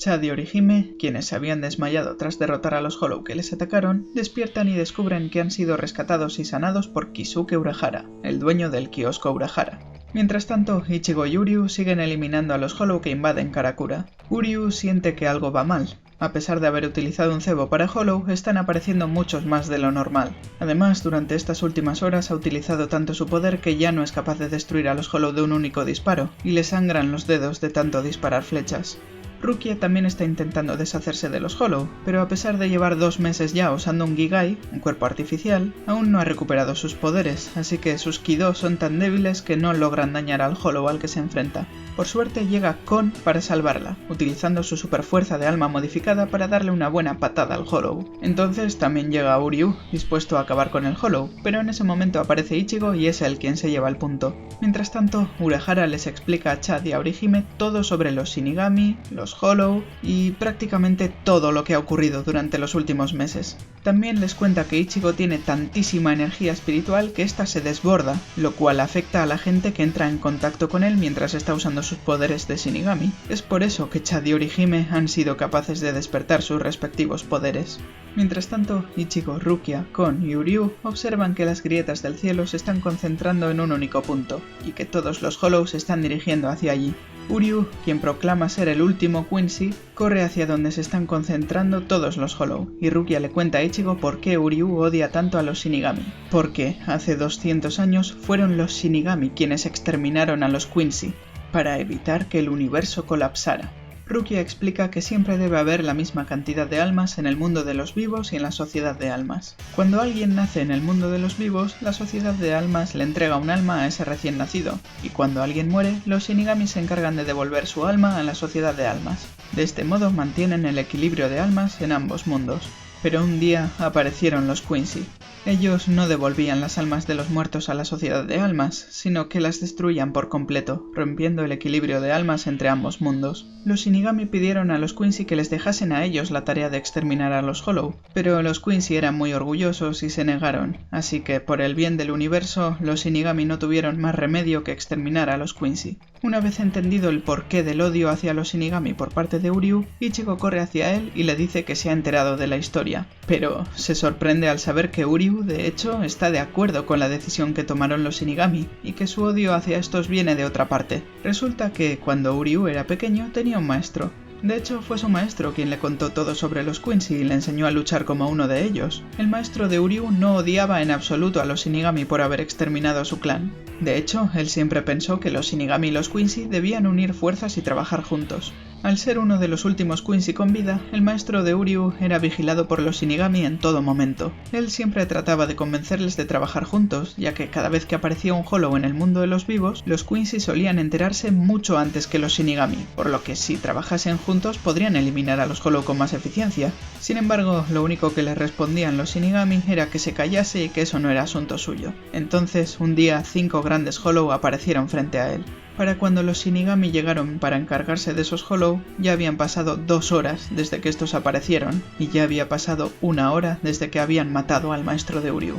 Chad y Orihime, quienes se habían desmayado tras derrotar a los Hollow que les atacaron, despiertan y descubren que han sido rescatados y sanados por Kisuke Urahara, el dueño del kiosco Urahara. Mientras tanto, Ichigo y Uryu siguen eliminando a los Hollow que invaden Karakura. Uryu siente que algo va mal. A pesar de haber utilizado un cebo para Hollow, están apareciendo muchos más de lo normal. Además, durante estas últimas horas ha utilizado tanto su poder que ya no es capaz de destruir a los Hollow de un único disparo, y le sangran los dedos de tanto disparar flechas. Rukia también está intentando deshacerse de los Hollow, pero a pesar de llevar 2 meses ya usando un Gigai, un cuerpo artificial, aún no ha recuperado sus poderes, así que sus Kido son tan débiles que no logran dañar al Hollow al que se enfrenta. Por suerte llega Kon para salvarla, utilizando su superfuerza de alma modificada para darle una buena patada al Hollow. Entonces también llega Uryu, dispuesto a acabar con el Hollow, pero en ese momento aparece Ichigo y es él quien se lleva el punto. Mientras tanto, Urahara les explica a Chad y a Orihime todo sobre los Shinigami, los Hollow y prácticamente todo lo que ha ocurrido durante los últimos meses. También les cuenta que Ichigo tiene tantísima energía espiritual que ésta se desborda, lo cual afecta a la gente que entra en contacto con él mientras está usando sus poderes de Shinigami. Es por eso que Chad y Orihime han sido capaces de despertar sus respectivos poderes. Mientras tanto, Ichigo, Rukia, Kon y Uryu observan que las grietas del cielo se están concentrando en un único punto, y que todos los Hollow se están dirigiendo hacia allí. Uryu, quien proclama ser el último Quincy, corre hacia donde se están concentrando todos los Hollow, y Rukia le cuenta a Ichigo por qué Uryu odia tanto a los Shinigami. Porque hace 200 años fueron los Shinigami quienes exterminaron a los Quincy, para evitar que el universo colapsara. Rukia explica que siempre debe haber la misma cantidad de almas en el mundo de los vivos y en la sociedad de almas. Cuando alguien nace en el mundo de los vivos, la sociedad de almas le entrega un alma a ese recién nacido, y cuando alguien muere, los Shinigami se encargan de devolver su alma a la sociedad de almas. De este modo mantienen el equilibrio de almas en ambos mundos. Pero un día aparecieron los Quincy. Ellos no devolvían las almas de los muertos a la sociedad de almas, sino que las destruían por completo, rompiendo el equilibrio de almas entre ambos mundos. Los Shinigami pidieron a los Quincy que les dejasen a ellos la tarea de exterminar a los Hollow, pero los Quincy eran muy orgullosos y se negaron, así que por el bien del universo, los Shinigami no tuvieron más remedio que exterminar a los Quincy. Una vez entendido el porqué del odio hacia los Shinigami por parte de Uryu, Ichigo corre hacia él y le dice que se ha enterado de la historia, pero se sorprende al saber que Uryu, de hecho, está de acuerdo con la decisión que tomaron los Shinigami, y que su odio hacia estos viene de otra parte. Resulta que, cuando Uryu era pequeño, tenía un maestro. De hecho, fue su maestro quien le contó todo sobre los Quincy y le enseñó a luchar como uno de ellos. El maestro de Uryu no odiaba en absoluto a los Shinigami por haber exterminado a su clan. De hecho, él siempre pensó que los Shinigami y los Quincy debían unir fuerzas y trabajar juntos. Al ser uno de los últimos Quincy con vida, el maestro de Uryu era vigilado por los Shinigami en todo momento. Él siempre trataba de convencerles de trabajar juntos, ya que cada vez que aparecía un Hollow en el mundo de los vivos, los Quincy solían enterarse mucho antes que los Shinigami, por lo que si trabajasen juntos podrían eliminar a los Hollow con más eficiencia. Sin embargo, lo único que les respondían los Shinigami era que se callase y que eso no era asunto suyo. Entonces, un día 5 grandes Hollow aparecieron frente a él. Para cuando los Shinigami llegaron para encargarse de esos Hollow, ya habían pasado 2 horas desde que estos aparecieron, y ya había pasado 1 hora desde que habían matado al maestro de Uryu.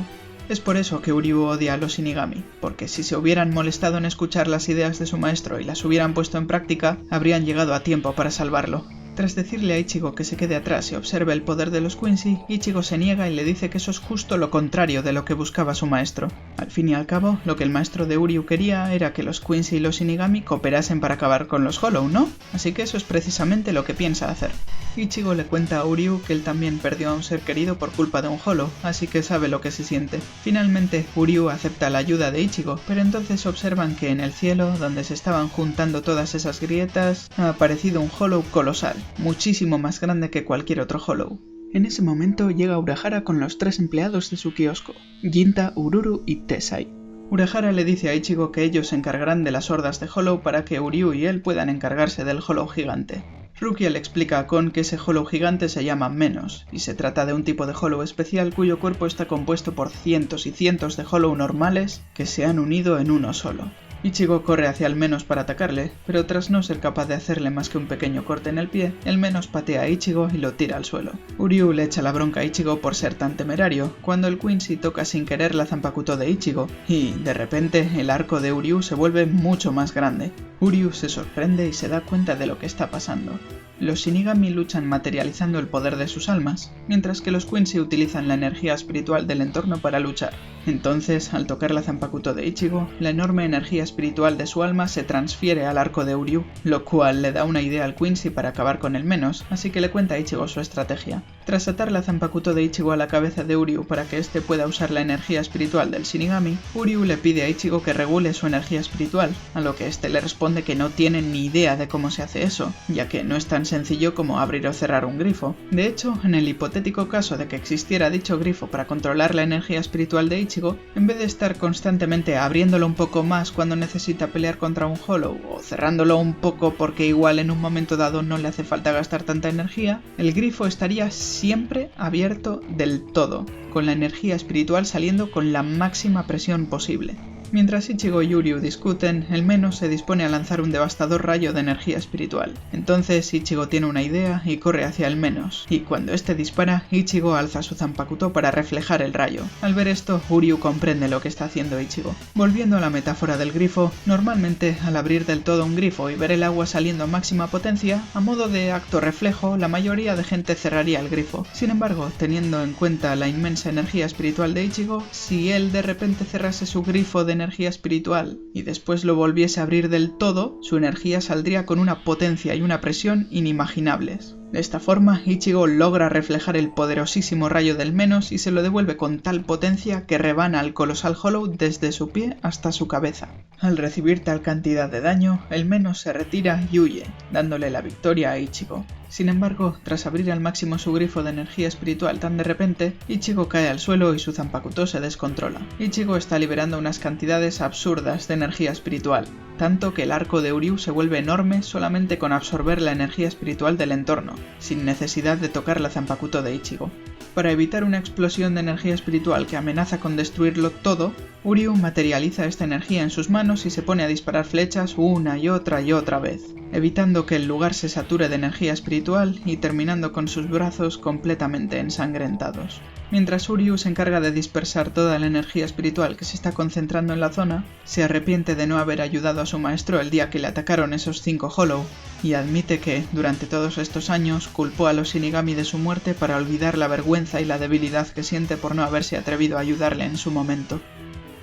Es por eso que Uryu odia a los Shinigami, porque si se hubieran molestado en escuchar las ideas de su maestro y las hubieran puesto en práctica, habrían llegado a tiempo para salvarlo. Tras decirle a Ichigo que se quede atrás y observe el poder de los Quincy, Ichigo se niega y le dice que eso es justo lo contrario de lo que buscaba su maestro. Al fin y al cabo, lo que el maestro de Uryu quería era que los Quincy y los Shinigami cooperasen para acabar con los Hollow, ¿no? Así que eso es precisamente lo que piensa hacer. Ichigo le cuenta a Uryu que él también perdió a un ser querido por culpa de un Hollow, así que sabe lo que se siente. Finalmente, Uryu acepta la ayuda de Ichigo, pero entonces observan que en el cielo, donde se estaban juntando todas esas grietas, ha aparecido un Hollow colosal, muchísimo más grande que cualquier otro Hollow. En ese momento llega Urahara con los 3 empleados de su kiosco, Ginta, Ururu y Tesai. Urahara le dice a Ichigo que ellos se encargarán de las hordas de Hollow para que Uryu y él puedan encargarse del Hollow gigante. Rukia le explica a Kon que ese Hollow gigante se llama Menos, y se trata de un tipo de Hollow especial cuyo cuerpo está compuesto por cientos y cientos de Hollow normales que se han unido en uno solo. Ichigo corre hacia el Menos para atacarle, pero tras no ser capaz de hacerle más que un pequeño corte en el pie, el Menos patea a Ichigo y lo tira al suelo. Uryu le echa la bronca a Ichigo por ser tan temerario, cuando el Quincy toca sin querer la Zanpakuto de Ichigo, y, de repente, el arco de Uryu se vuelve mucho más grande. Uryu se sorprende y se da cuenta de lo que está pasando. Los Shinigami luchan materializando el poder de sus almas, mientras que los Quincy utilizan la energía espiritual del entorno para luchar. Entonces, al tocar la Zanpakuto de Ichigo, la enorme energía espiritual de su alma se transfiere al arco de Uryu, lo cual le da una idea al Quincy para acabar con el menos, así que le cuenta a Ichigo su estrategia. Tras atar la Zanpakuto de Ichigo a la cabeza de Uryu para que éste pueda usar la energía espiritual del Shinigami, Uryu le pide a Ichigo que regule su energía espiritual, a lo que éste le responde que no tiene ni idea de cómo se hace eso, ya que no es tan sencillo como abrir o cerrar un grifo. De hecho, en el hipotético caso de que existiera dicho grifo para controlar la energía espiritual de Ichigo, en vez de estar constantemente abriéndolo un poco más cuando necesita pelear contra un Hollow o cerrándolo un poco porque igual en un momento dado no le hace falta gastar tanta energía, el grifo estaría siempre abierto del todo, con la energía espiritual saliendo con la máxima presión posible. Mientras Ichigo y Uryu discuten, el Menos se dispone a lanzar un devastador rayo de energía espiritual. Entonces Ichigo tiene una idea y corre hacia el Menos, y cuando este dispara, Ichigo alza su Zanpakuto para reflejar el rayo. Al ver esto, Uryu comprende lo que está haciendo Ichigo. Volviendo a la metáfora del grifo, normalmente al abrir del todo un grifo y ver el agua saliendo a máxima potencia, a modo de acto reflejo, la mayoría de gente cerraría el grifo. Sin embargo, teniendo en cuenta la inmensa energía espiritual de Ichigo, si él de repente cerrase su grifo de energía espiritual y después lo volviese a abrir del todo, su energía saldría con una potencia y una presión inimaginables. De esta forma, Ichigo logra reflejar el poderosísimo rayo del Menos y se lo devuelve con tal potencia que rebana al colosal Hollow desde su pie hasta su cabeza. Al recibir tal cantidad de daño, el Menos se retira y huye, dándole la victoria a Ichigo. Sin embargo, tras abrir al máximo su grifo de energía espiritual tan de repente, Ichigo cae al suelo y su Zanpakuto se descontrola. Ichigo está liberando unas cantidades absurdas de energía espiritual, tanto que el arco de Uryu se vuelve enorme solamente con absorber la energía espiritual del entorno, sin necesidad de tocar la Zanpakuto de Ichigo. Para evitar una explosión de energía espiritual que amenaza con destruirlo todo, Uryu materializa esta energía en sus manos y se pone a disparar flechas una y otra vez, evitando que el lugar se sature de energía espiritual y terminando con sus brazos completamente ensangrentados. Mientras Uryu se encarga de dispersar toda la energía espiritual que se está concentrando en la zona, se arrepiente de no haber ayudado a su maestro el día que le atacaron esos 5 Hollow, y admite que, durante todos estos años, culpó a los Shinigami de su muerte para olvidar la vergüenza y la debilidad que siente por no haberse atrevido a ayudarle en su momento.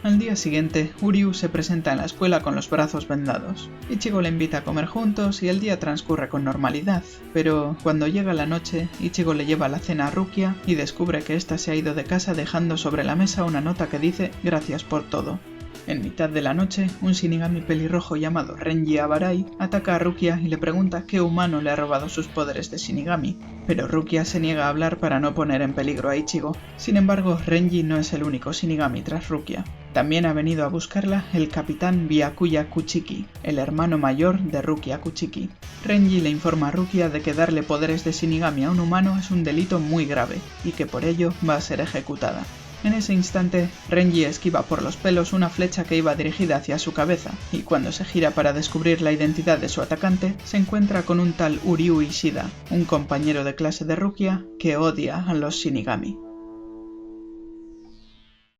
Al día siguiente, Uryu se presenta en la escuela con los brazos vendados. Ichigo le invita a comer juntos y el día transcurre con normalidad, pero cuando llega la noche, Ichigo le lleva la cena a Rukia y descubre que ésta se ha ido de casa dejando sobre la mesa una nota que dice «Gracias por todo». En mitad de la noche, un Shinigami pelirrojo llamado Renji Abarai ataca a Rukia y le pregunta qué humano le ha robado sus poderes de Shinigami, pero Rukia se niega a hablar para no poner en peligro a Ichigo. Sin embargo, Renji no es el único Shinigami tras Rukia. También ha venido a buscarla el capitán Byakuya Kuchiki, el hermano mayor de Rukia Kuchiki. Renji le informa a Rukia de que darle poderes de Shinigami a un humano es un delito muy grave, y que por ello va a ser ejecutada. En ese instante, Renji esquiva por los pelos una flecha que iba dirigida hacia su cabeza, y cuando se gira para descubrir la identidad de su atacante, se encuentra con un tal Uryu Ishida, un compañero de clase de Rukia que odia a los Shinigami.